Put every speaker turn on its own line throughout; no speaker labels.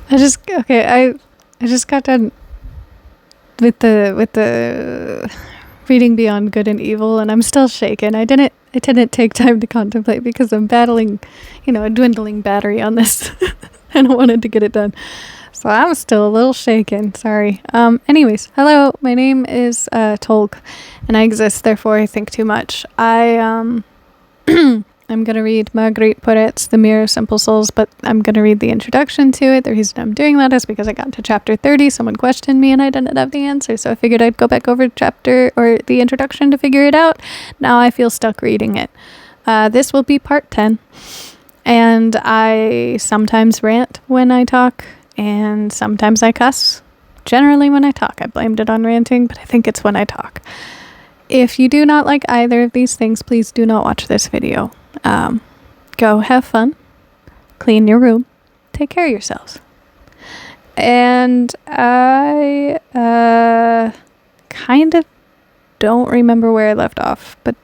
I just got done with the reading Beyond Good and Evil, and I'm still shaken. I didn't take time to contemplate because I'm battling, a dwindling battery on this, and I wanted to get it done. So I'm still a little shaken. Sorry. Anyways, hello. My name is Tolk, and I exist. Therefore, I think too much. I'm going to read Marguerite Poret's The Mirror of Simple Souls, but I'm going to read the introduction to it. The reason I'm doing that is because I got to chapter 30. Someone questioned me and I didn't have the answer, so I figured I'd go back over the introduction to figure it out. Now I feel stuck reading it. This will be part 10, and I sometimes rant when I talk, and sometimes I cuss. Generally when I talk. I blamed it on ranting, but I think it's when I talk. If you do not like either of these things, please do not watch this video. Go have fun, clean your room, take care of yourselves. And I kind of don't remember where I left off, but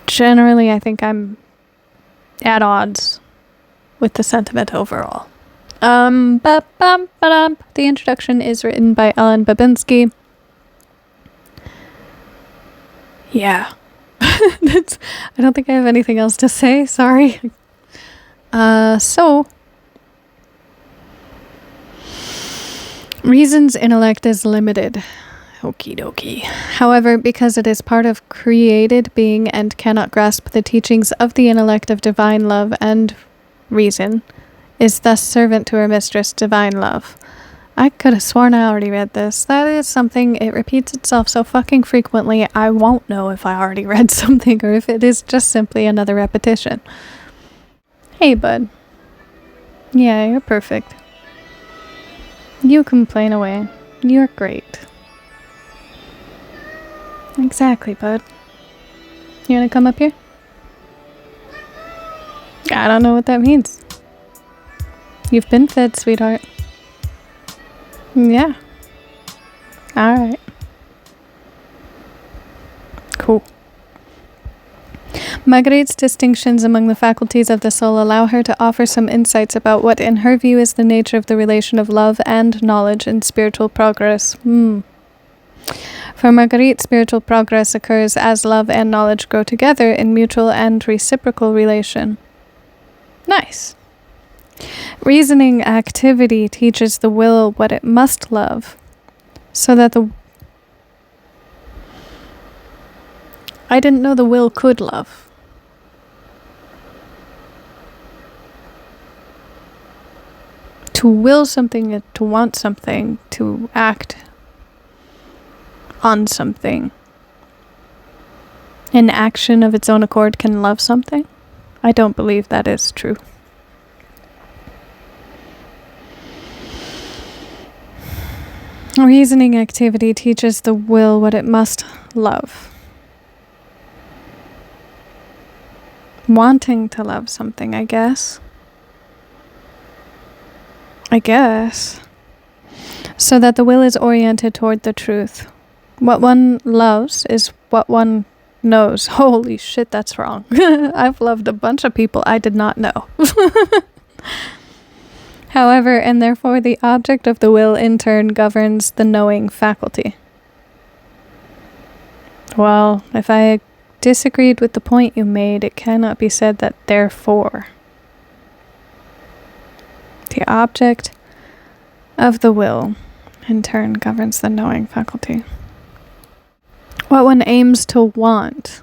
generally I think I'm at odds with the sentiment overall. The introduction is written by Ellen Babinski. Yeah. I don't think I have anything else to say. Sorry. So, reason's intellect is limited. Okie dokie. However, because it is part of created being and cannot grasp the teachings of the intellect of divine love and reason, is thus servant to her mistress, divine love. I could have sworn I already read this. That is something, it repeats itself so fucking frequently, I won't know if I already read something or if it is just simply another repetition. Hey, bud. Yeah, you're perfect. You complain away. You're great. Exactly, bud. You wanna come up here? I don't know what that means. You've been fed, sweetheart. Yeah. Alright. Cool. Marguerite's distinctions among the faculties of the soul allow her to offer some insights about what in her view is the nature of the relation of love and knowledge in spiritual progress. For Marguerite, spiritual progress occurs as love and knowledge grow together in mutual and reciprocal relation. Nice. Reasoning activity teaches the will what it must love, so that I didn't know the will could love. To will something, to want something, to act on something. An action of its own accord can love something? I don't believe that is true. Reasoning activity teaches the will what it must love. Wanting to love something, I guess. So that the will is oriented toward the truth. What one loves is what one knows. Holy shit, that's wrong. I've loved a bunch of people I did not know. However, and therefore the object of the will in turn governs the knowing faculty. Well, if I disagreed with the point you made, it cannot be said that therefore the object of the will in turn governs the knowing faculty. What one aims to want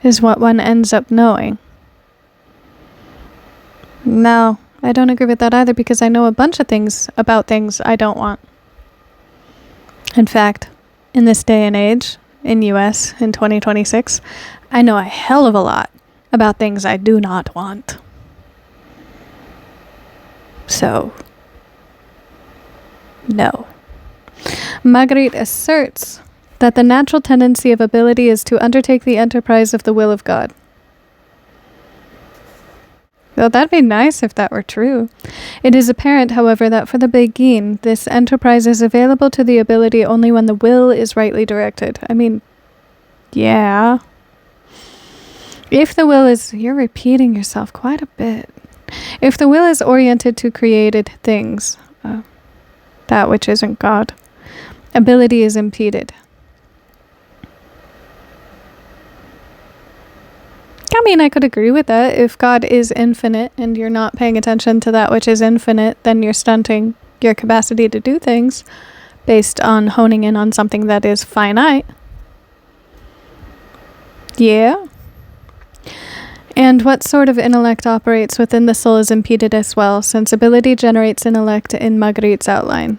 is what one ends up knowing. No, I don't agree with that either, because I know a bunch of things about things I don't want. In fact, in this day and age, in US, in 2026, I know a hell of a lot about things I do not want. So, no. Marguerite asserts that the natural tendency of ability is to undertake the enterprise of the will of God. Well, that'd be nice if that were true. It is apparent, however, that for the Begin, this enterprise is available to the ability only when the will is rightly directed. I mean, yeah. If the will is... You're repeating yourself quite a bit. If the will is oriented to created things, that which isn't God, ability is impeded. I mean, I could agree with that. If God is infinite and you're not paying attention to that which is infinite, then you're stunting your capacity to do things based on honing in on something that is finite. Yeah. And what sort of intellect operates within the soul is impeded as well, since ability generates intellect in Marguerite's outline.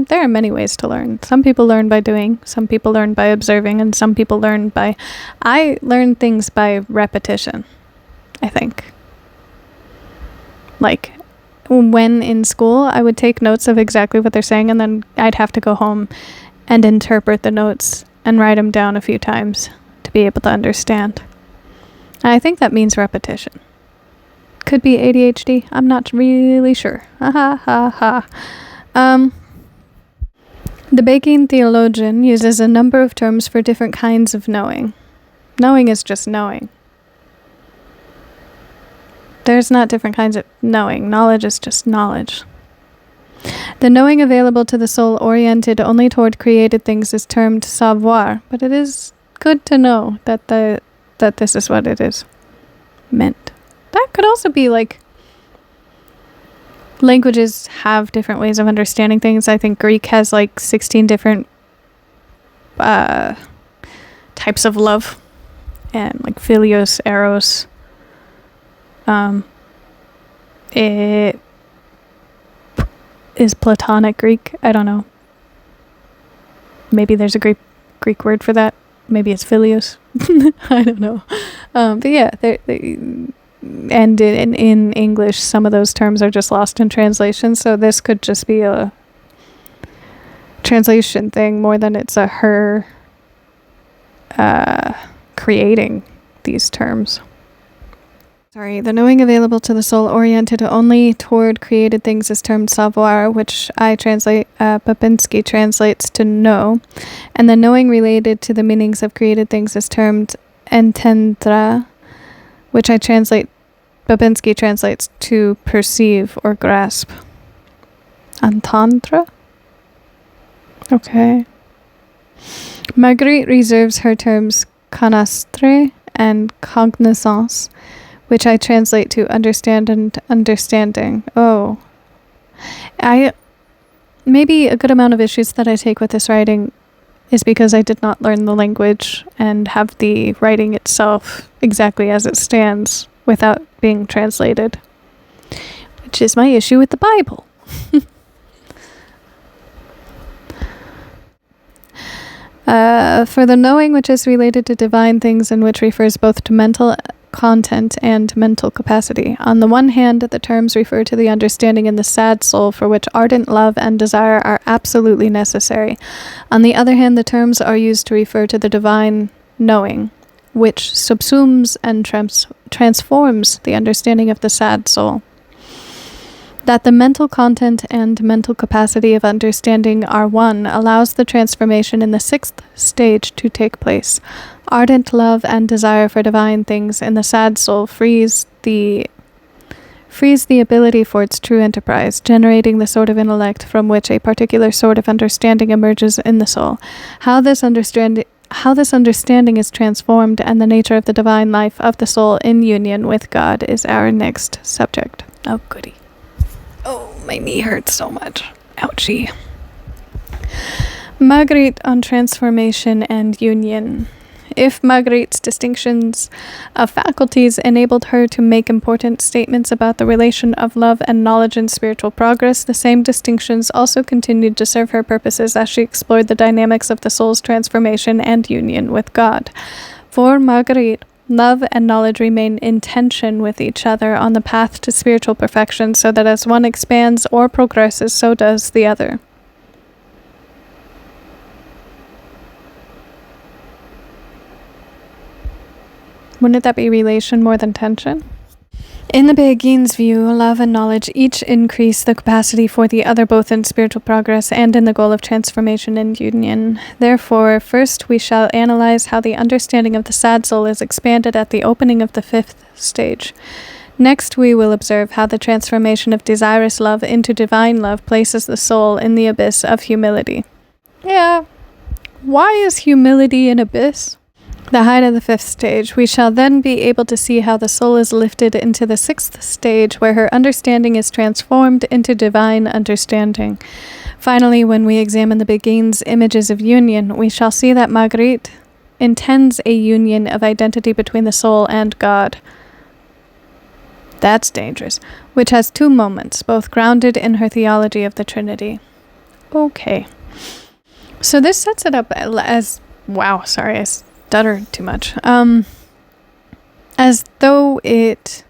There are many ways to learn. Some people learn by doing, some people learn by observing, and some people learn by... I learn things by repetition, I think. Like, when in school, I would take notes of exactly what they're saying, and then I'd have to go home and interpret the notes and write them down a few times to be able to understand. I think that means repetition. Could be ADHD. I'm not really sure. The Beguine theologian uses a number of terms for different kinds of knowing. Knowing is just knowing. There's not different kinds of knowing. Knowledge is just knowledge. The knowing available to the soul oriented only toward created things is termed savoir, but it is good to know that this is what it is meant. That could also be like languages have different ways of understanding things. I think Greek has like 16 different types of love, and like philios, eros. It is Platonic Greek. I don't know. Maybe there's a Greek word for that. Maybe it's philios. I don't know. But yeah, and in English, some of those terms are just lost in translation. So this could just be a translation thing more than it's a her creating these terms. The knowing available to the soul oriented only toward created things is termed savoir, which I translate, Babinski translates to know, and the knowing related to the meanings of created things is termed entendre, which Babinski translates to perceive or grasp. Entendre? Okay. Marguerite reserves her terms connaître and cognizance, which I translate to understand and understanding. Oh. Maybe a good amount of issues that I take with this writing is because I did not learn the language and have the writing itself exactly as it stands without being translated, which is my issue with the Bible. For the knowing which is related to divine things and which refers both to mental content and mental capacity. On the one hand, the terms refer to the understanding in the sad soul for which ardent love and desire are absolutely necessary. On the other hand, the terms are used to refer to the divine knowing, which subsumes and transforms the understanding of the sad soul. That the mental content and mental capacity of understanding are one allows the transformation in the sixth stage to take place. Ardent love and desire for divine things in the sad soul frees the ability for its true enterprise, generating the sort of intellect from which a particular sort of understanding emerges in the soul. How this understanding is transformed and the nature of the divine life of the soul in union with God is our next subject. Oh, goody. Oh, my knee hurts so much. Ouchie. Marguerite on transformation and union. If Marguerite's distinctions of faculties enabled her to make important statements about the relation of love and knowledge in spiritual progress, the same distinctions also continued to serve her purposes as she explored the dynamics of the soul's transformation and union with God. For Marguerite, love and knowledge remain in tension with each other on the path to spiritual perfection, so that as one expands or progresses, so does the other. Wouldn't that be relation more than tension? In the Beguine's view, love and knowledge each increase the capacity for the other both in spiritual progress and in the goal of transformation and union. Therefore, first we shall analyze how the understanding of the sad soul is expanded at the opening of the fifth stage. Next, we will observe how the transformation of desirous love into divine love places the soul in the abyss of humility. Yeah, why is humility an abyss? The height of the 5th stage. We shall then be able to see how the soul is lifted into the 6th stage, where her understanding is transformed into divine understanding. Finally, when we examine the Beguine's images of union, we shall see that Marguerite intends a union of identity between the soul and God. That's dangerous. Which has 2 moments, both grounded in her theology of the Trinity. Okay. So this sets it up as... Wow, sorry, I stuttered too much. As though it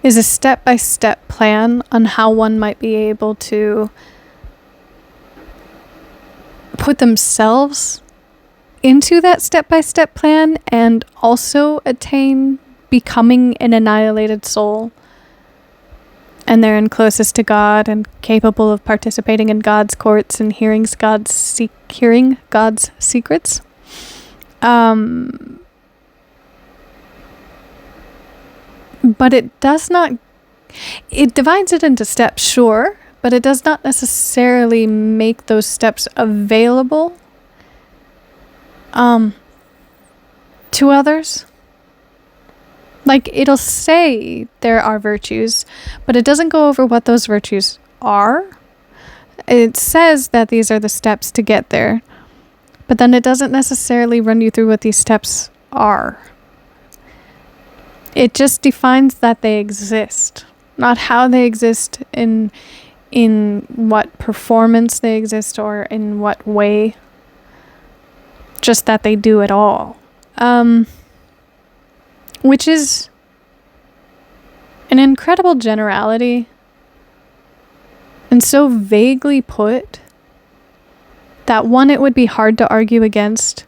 is a step-by-step plan on how one might be able to put themselves into that step-by-step plan and also attain becoming an annihilated soul. And therein closest to God and capable of participating in God's courts and hearing God's secrets. But it does not... It divides it into steps, sure, but it does not necessarily make those steps available to others. Like, it'll say there are virtues, but it doesn't go over what those virtues are. It says that these are the steps to get there, but then it doesn't necessarily run you through what these steps are. It just defines that they exist, not how they exist, in what performance they exist, or in what way. Just that they do it all. Which is an incredible generality, and so vaguely put that 1, it would be hard to argue against,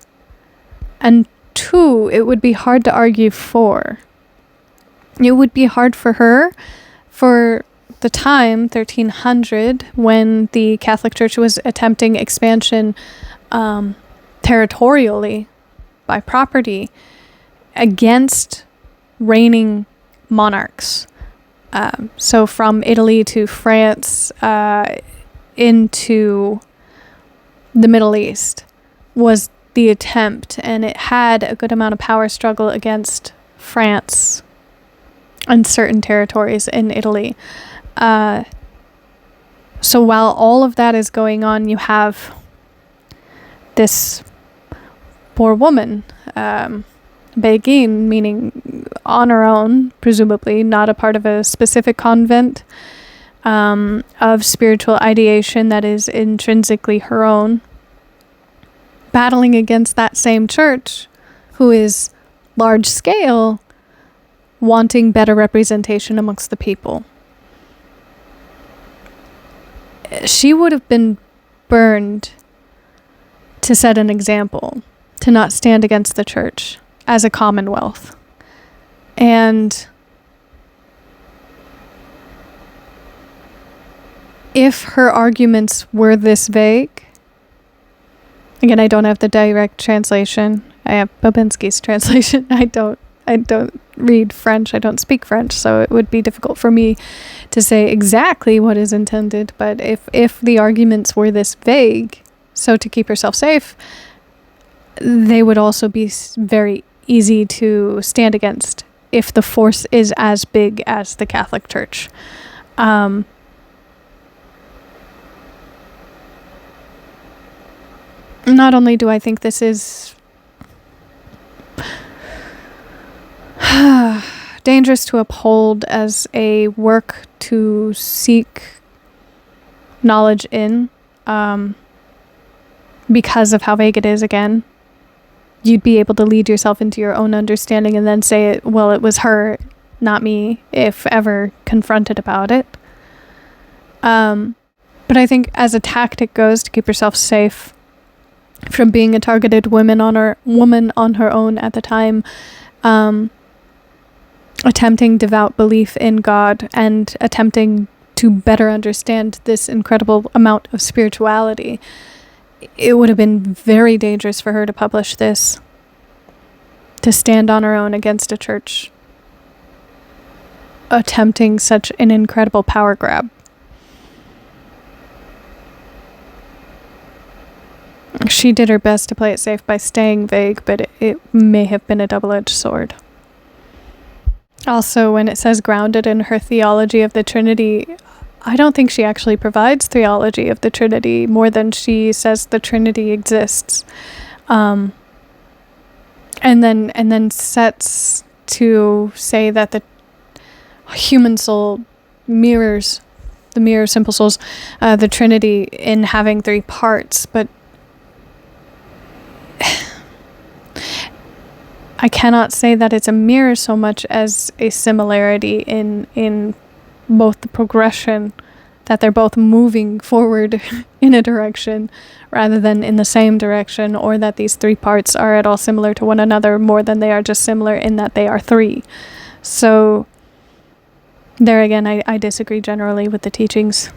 and 2, it would be hard to argue for. It would be hard for her, for the time, 1300, when the Catholic Church was attempting expansion territorially by property against reigning monarchs. So from Italy to France into the Middle East was the attempt, and it had a good amount of power struggle against France and certain territories in Italy. So while all of that is going on, you have this poor woman, Beguine, meaning on her own, presumably not a part of a specific convent of spiritual ideation that is intrinsically her own, battling against that same church, who is large scale, wanting better representation amongst the people. She would have been burned to set an example, to not stand against the church as a commonwealth. And if her arguments were this vague, again, I don't have the direct translation. I have Babinski's translation. I don't read French. I don't speak French, so it would be difficult for me to say exactly what is intended. But if the arguments were this vague, so to keep herself safe, they would also be very easy to stand against if the force is as big as the Catholic Church. Not only do I think this is dangerous to uphold as a work to seek knowledge in, because of how vague it is, again, you'd be able to lead yourself into your own understanding and then say, well, it was her, not me, if ever confronted about it. But I think as a tactic goes to keep yourself safe from being a targeted woman on her own at the time, attempting devout belief in God and attempting to better understand this incredible amount of spirituality, it would have been very dangerous for her to publish this, to stand on her own against a church attempting such an incredible power grab. She did her best to play it safe by staying vague, but it may have been a double-edged sword. Also, when it says grounded in her theology of the Trinity, I don't think she actually provides theology of the Trinity more than she says the Trinity exists. And then sets to say that the human soul mirrors the mirror of simple souls, the Trinity, in having three parts, but I cannot say that it's a mirror so much as a similarity in both the progression, that they're both moving forward in a direction rather than in the same direction, or that these three parts are at all similar to one another more than they are just similar in that they are three. So there again, I disagree generally with the teachings.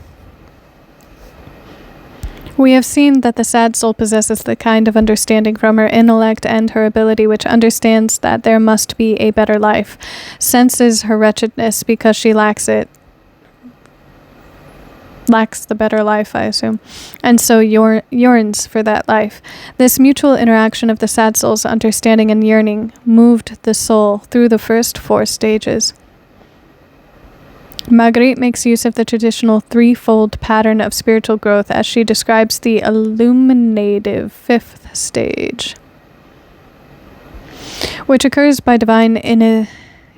We have seen that the sad soul possesses the kind of understanding from her intellect and her ability which understands that there must be a better life, senses her wretchedness because she lacks it. Lacks the better life, I assume, and so yearns for that life. This mutual interaction of the sad soul's understanding and yearning moved the soul through the first 4 stages. Marguerite makes use of the traditional threefold pattern of spiritual growth as she describes the illuminative 5th stage, which occurs by divine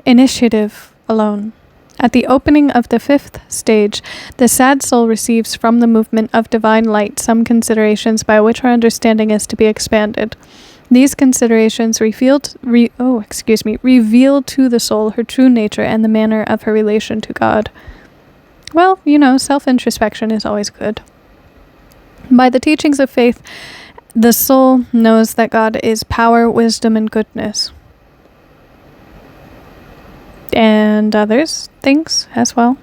initiative alone. At the opening of the 5th stage, the sad soul receives from the movement of divine light some considerations by which her understanding is to be expanded. These considerations reveal to the soul her true nature and the manner of her relation to God. Well, self-introspection is always good. By the teachings of faith, the soul knows that God is power, wisdom, and goodness. And others things as well.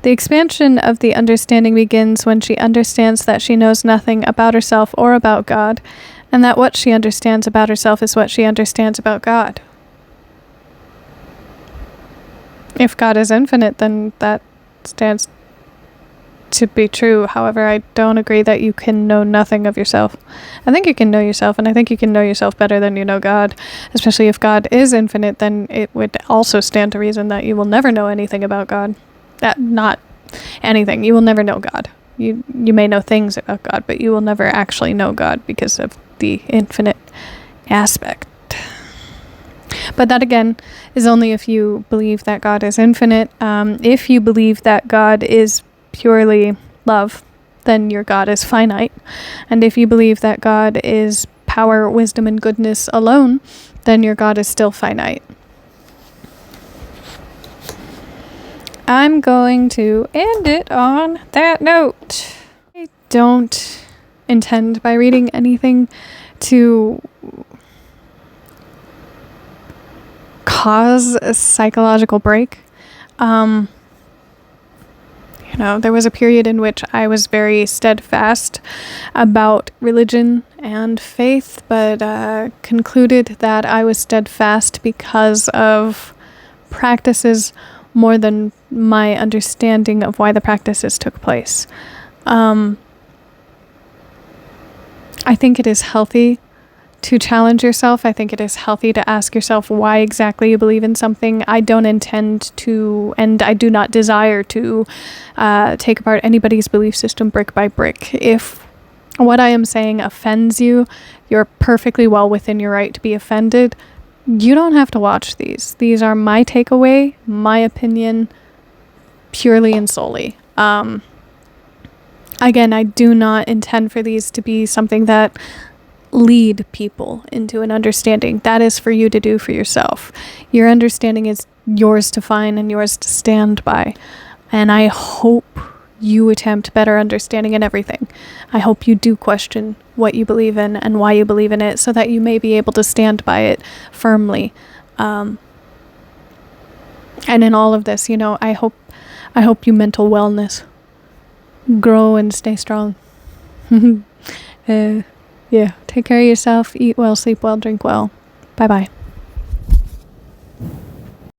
The expansion of the understanding begins when she understands that she knows nothing about herself or about God, and that what she understands about herself is what she understands about God. If God is infinite, then that stands to be true. However, I don't agree that you can know nothing of yourself. I think you can know yourself, and I think you can know yourself better than you know God. Especially if God is infinite, then it would also stand to reason that you will never know anything about God. Not anything. You will never know God. You may know things about God, but you will never actually know God because of the infinite aspect. But that again is only if you believe that God is infinite. If you believe that God is purely love, then your God is finite. And if you believe that God is power, wisdom, and goodness alone, then your God is still finite. I'm going to end it on that note. I don't intend by reading anything to cause a psychological break. There was a period in which I was very steadfast about religion and faith, but concluded that I was steadfast because of practices more than my understanding of why the practices took place. I think it is healthy to challenge yourself. I think it is healthy to ask yourself why exactly you believe in something. I don't intend to, and I do not desire to, take apart anybody's belief system brick by brick. If what I am saying offends you, you're perfectly well within your right to be offended. You don't have to watch these. These are my takeaway, my opinion, purely and solely. Again, I do not intend for these to be something that lead people into an understanding. That is for you to do for yourself. Your understanding is yours to find and yours to stand by. And I hope you attempt better understanding in everything. I hope you do question what you believe in and why you believe in it, so that you may be able to stand by it firmly. And in all of this, I hope you mental wellness, grow and stay strong. Yeah, take care of yourself, eat well, sleep well, drink well. Bye-bye.